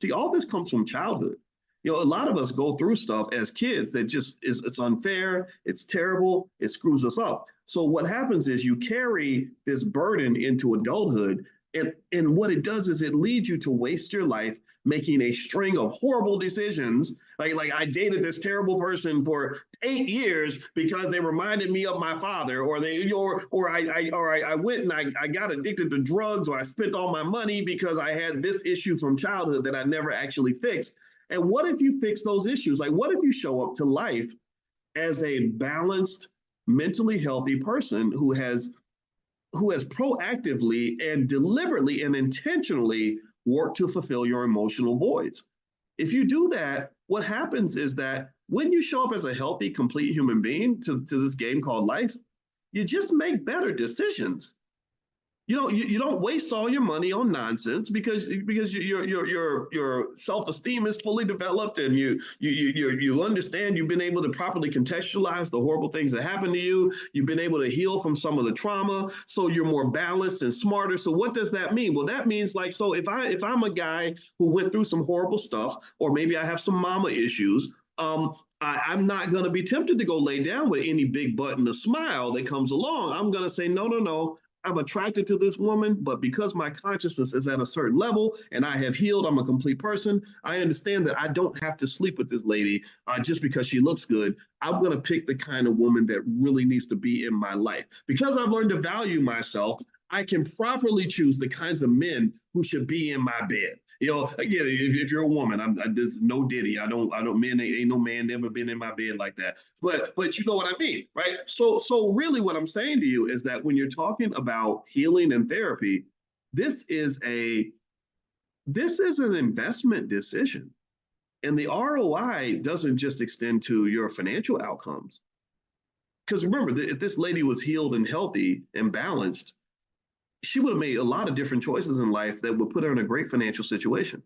See, all this comes from childhood. A lot of us go through stuff as kids that just is it's unfair, it's terrible, it screws us up. So what happens is you carry this burden into adulthood, and what it does is it leads you to waste your life making a string of horrible decisions. Like I dated this terrible person for 8 years because they reminded me of my father, or I went and I got addicted to drugs, or I spent all my money because I had this issue from childhood that I never actually fixed. And what if you fix those issues? Like, what if you show up to life as a balanced, mentally healthy person who has proactively and deliberately and intentionally worked to fulfill your emotional voids? If you do that, what happens is that when you show up as a healthy, complete human being to this game called life, you just make better decisions. You don't waste all your money on nonsense because your self-esteem is fully developed, and you understand, you've been able to properly contextualize the horrible things that happen to you. You've been able to heal from some of the trauma, so you're more balanced and smarter. So what does that mean? Well, that means, like, so if I'm a guy who went through some horrible stuff, or maybe I have some mama issues, I'm not going to be tempted to go lay down with any big butt and a smile that comes along. I'm going to say, no, no, no. I'm attracted to this woman, but because my consciousness is at a certain level and I have healed, I'm a complete person. I understand that I don't have to sleep with this lady just because she looks good. I'm going to pick the kind of woman that really needs to be in my life. Because I've learned to value myself, I can properly choose the kinds of men who should be in my bed. Again, if you're a woman, there's no diddy. Men, ain't no man ever been in my bed like that. But you know what I mean, right? So really what I'm saying to you is that when you're talking about healing and therapy, this is an investment decision. And the ROI doesn't just extend to your financial outcomes. Because remember, if this lady was healed and healthy and balanced, she would have made a lot of different choices in life that would put her in a great financial situation.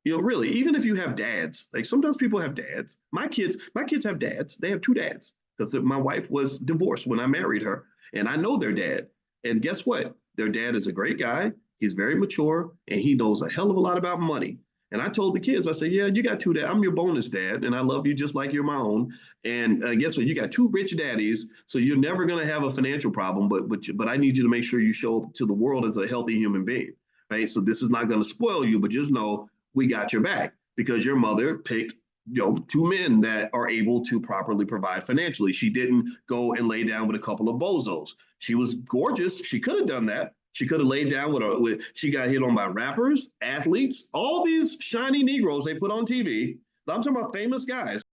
Really, even if you have dads, like sometimes people have dads. My kids have dads. They have two dads because my wife was divorced when I married her, and I know their dad. And guess what? Their dad is a great guy. He's very mature, and he knows a hell of a lot about money. And I told the kids, I said, yeah, you got two dads. I'm your bonus dad, and I love you just like you're my own. And guess what? You got two rich daddies, so you're never going to have a financial problem. But I need you to make sure you show up to the world as a healthy human being, right? So this is not going to spoil you, but just know we got your back because your mother picked two men that are able to properly provide financially. She didn't go and lay down with a couple of bozos. She was gorgeous. She could have done that. She could have laid down she got hit on by rappers, athletes, all these shiny Negroes they put on TV. I'm talking about famous guys.